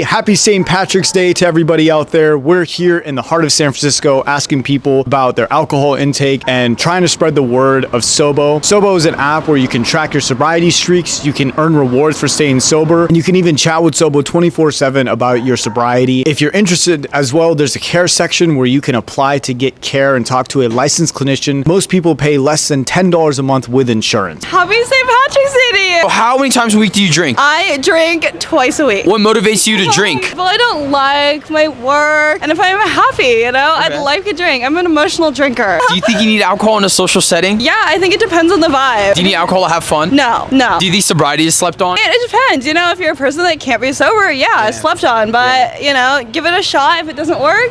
Happy St. Patrick's Day to everybody out there. We're here in the heart of San Francisco asking people about their alcohol intake and trying to spread the word of Sobo. Sobo is an app where you can track your sobriety streaks, you can earn rewards for staying sober, and you can even chat with Sobo 24/7 about your sobriety. If you're interested as well, there's a care section where you can apply to get care and talk to a licensed clinician. Most people pay less than $10 a month with insurance. Happy St. Patrick's Day to you! How many times a week do you drink? I drink twice a week. What motivates you to drink? Well, I don't like my work, and if I'm happy, I'd like a drink. I'm an emotional drinker. Do you think you need alcohol in a social setting? Yeah, I think it depends on the vibe. Do you need alcohol to have fun? No. Do you think sobriety is slept on? It depends. If you're a person that can't be sober, yeah, it's slept on. But, give it a shot. If it doesn't work,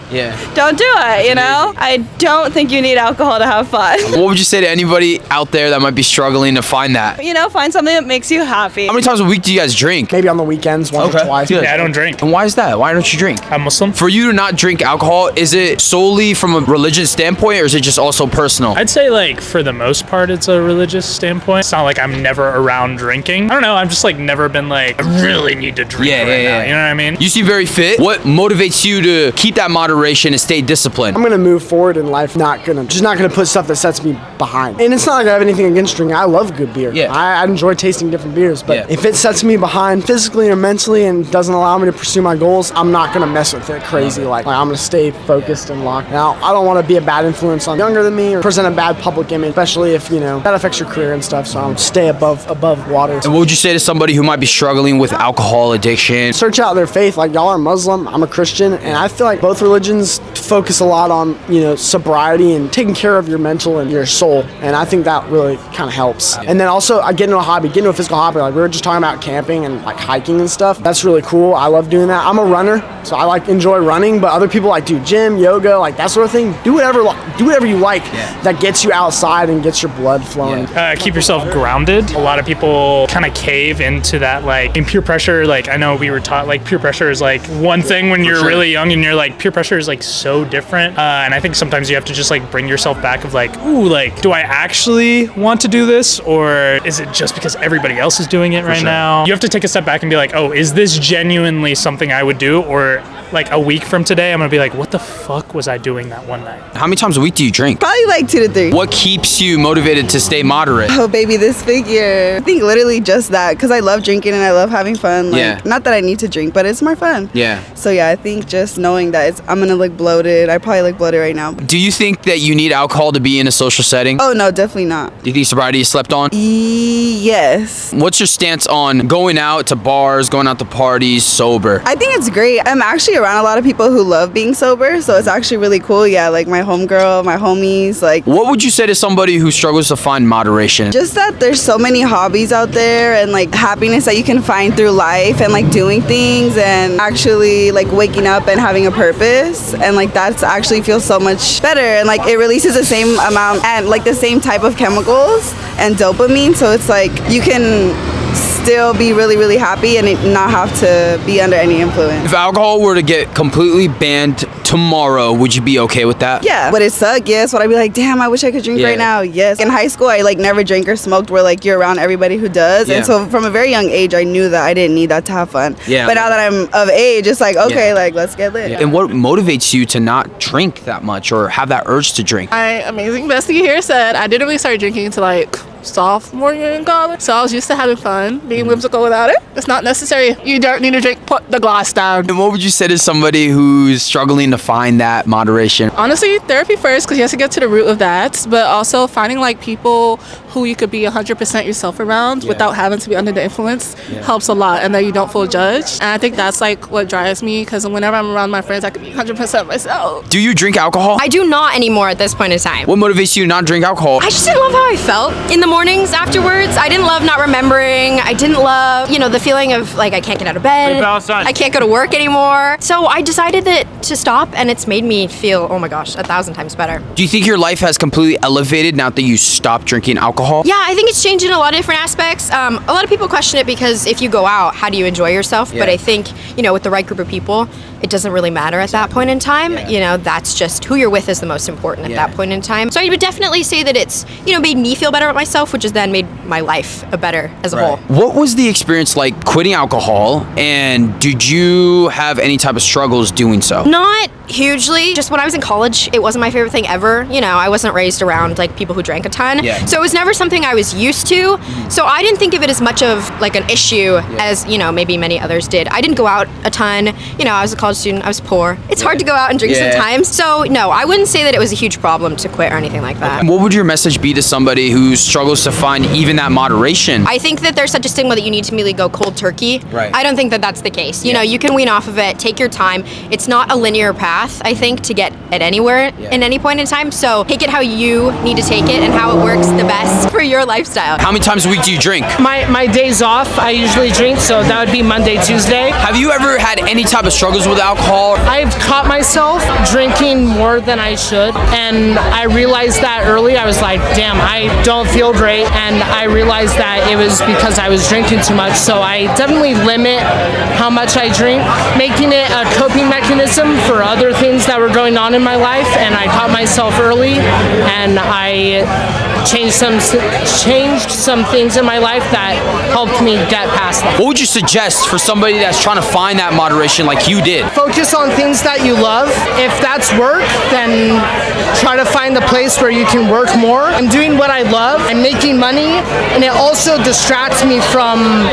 don't do it, I don't think you need alcohol to have fun. What would you say to anybody out there that might be struggling to find that? Find something that makes you happy. How many times a week do you guys drink? Maybe on the weekends, once or twice. Yeah, I don't drink. And why is that? Why don't you drink? I'm Muslim. For you to not drink alcohol, is it solely from a religious standpoint or is it just also personal? I'd say for the most part it's a religious standpoint. It's not like I'm never around drinking. I don't know, I'm just never been I really need to drink now. You know what I mean? You seem very fit. What motivates you to keep that moderation and stay disciplined? I'm gonna move forward in life, not gonna put stuff that sets me behind. And it's not like I have anything against drinking. I love good beer. Yeah. I enjoy tasting different beers, but if it sets me behind physically or mentally and doesn't allow me to pursue my goals, I'm not gonna mess with it crazy. Like I'm gonna stay focused and locked. Now, I don't want to be a bad influence on younger than me or present a bad public image, especially if that affects your career and stuff. So I'm stay above water. And what would you say to somebody who might be struggling with alcohol addiction? Search out their faith. Y'all are Muslim, I'm a Christian, and I feel like both religions focus a lot on sobriety and taking care of your mental and your soul, and I think that really kind of helps. And then also I get into a physical hobby. We were just talking about camping and hiking and stuff. That's really cool. I love doing that. I'm a runner, so I enjoy running, but other people do gym, yoga, that sort of thing. Do whatever you like that gets you outside and gets your blood flowing. Keep yourself grounded. A lot of people kind of cave into that in peer pressure. I know we were taught peer pressure is one thing when you're really young and you're peer pressure is so different. And I think sometimes you have to just bring yourself back of do I actually want to do this, or is it just because everybody else is doing it right now? You have to take a step back and be oh, is this genuinely something I would do? Or a week from today, I'm gonna be what the fuck was I doing that one night? How many times a week do you drink? Probably 2 to 3. What keeps you motivated to stay moderate? Oh, baby, this figure. I think literally just that, because I love drinking and I love having fun. Not that I need to drink, but it's more fun. Yeah. So yeah, I think just knowing that I'm gonna look bloated. I probably look bloated right now. Do you think that you need alcohol to be in a social setting? Oh no, definitely not. Do you think sobriety is slept on? Yes. What's your stance on going out to bars, going out to parties, sober? I think it's great. I'm actually around a lot of people who love being sober, so it's actually really cool. Yeah, my homegirl, my homies, What would you say to somebody who struggles to find moderation? Just that there's so many hobbies out there and happiness that you can find through life and doing things and actually waking up and having a purpose, and that's actually feels so much better, and it releases the same amount and the same type of chemicals and dopamine, so it's you can still be really, really happy and not have to be under any influence. If alcohol were to get completely banned tomorrow, would you be okay with that? Yeah. Would it suck? Yes. Would I be damn, I wish I could drink right now? Yes. In high school, I never drank or smoked where you're around everybody who does. And so from a very young age, I knew that I didn't need that to have fun. Yeah. But now that I'm of age, it's okay, let's get lit. Yeah. And what motivates you to not drink that much or have that urge to drink? My amazing bestie here said I didn't really start drinking until sophomore year in college. So I was used to having fun, being whimsical without it. It's not necessary. You don't need to drink, put the glass down. And what would you say to somebody who's struggling to find that moderation? Honestly, therapy first, because you have to get to the root of that, but also finding people who you could be 100% yourself around without having to be under the influence helps a lot, and that you don't feel judged. And I think that's what drives me, because whenever I'm around my friends, I could be 100% myself. Do you drink alcohol? I do not anymore at this point in time. What motivates you to not drink alcohol? I just didn't love how I felt in the mornings afterwards. I didn't love not remembering. I didn't love, the feeling of I can't get out of bed. I can't go to work anymore. So I decided to stop, and it's made me feel, oh my gosh, 1,000 times better. Do you think your life has completely elevated now that you stopped drinking alcohol? Yeah, I think it's changed in a lot of different aspects. A lot of people question it because if you go out, how do you enjoy yourself? But I think, with the right group of people, it doesn't really matter at that point in time. That's just who you're with is the most important at that point in time. So I would definitely say that it's, made me feel better about myself myself, which has then made my life a better as a whole. What was the experience like quitting alcohol, and did you have any type of struggles doing so? Not hugely. Just when I was in college, it wasn't my favorite thing ever. You know, I wasn't raised around like people who drank a ton. So it was never something I was used to. So I didn't think of it as much of like an issue as, you know, maybe many others did. I didn't go out a ton. You know, I was a college student. I was poor. It's hard to go out and drink sometimes. So no, I wouldn't say that it was a huge problem to quit or anything like that. And what would your message be to somebody who struggles to find even that moderation? I think that there's such a stigma that you need to immediately go cold turkey. I don't think that that's the case. You know, you can wean off of it, take your time. It's not a linear path, I think, to get at anywhere in any point in time. So take it how you need to take it and how it works the best for your lifestyle. How many times a week do you drink? My days off, I usually drink, so that would be Monday, Tuesday. Have you ever had any type of struggles with alcohol? I've caught myself drinking more than I should, and I realized that early. I was like, damn, I don't feel great, and I realized that it was because I was drinking too much, so I definitely limit how much I drink, making it a coping mechanism for other things that were going on in my life, and I caught myself early, and I changed some things in my life that helped me get past that. What would you suggest for somebody that's trying to find that moderation like you did? Focus on things that you love. If that's work, then try to find the place where you can work more. I'm doing what I love. I'm making money, and it also distracts me from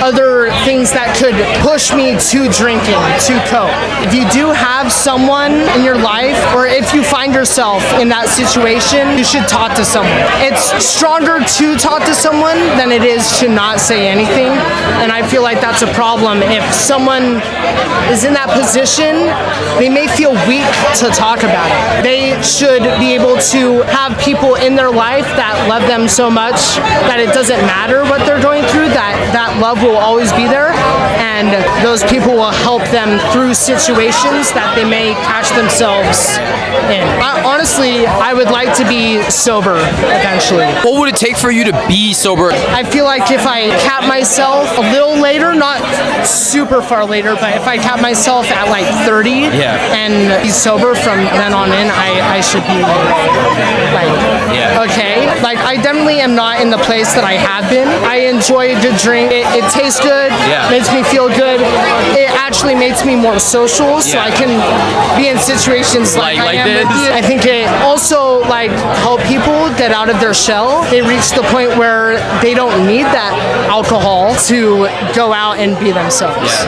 other things that could push me to drinking, to coke. If you do have someone in your life, or if you find yourself in that situation, you should talk to someone. It's stronger to talk to someone than it is to not say anything, and I feel like that's a problem. If someone is in that position, they may feel weak to talk about it. They should be able to have people in their life that love them so much that it doesn't matter what they're going through, that love will always be there, and those people will help them through situations that they may catch themselves in. Honestly, I would like to be sober eventually. What would it take for you to be sober? I feel like if I cap myself a little later, not super far later, but if I cap myself at like 30 and be sober from then on in, I should be like, okay. Like, I definitely am not in the place that I have been. I enjoy a good drink. It tastes good, makes me feel good. It actually makes me more social, so I can be in situations like I am with you. I think it also like help people get out of their shell. They reach the point where they don't need that alcohol to go out and be themselves.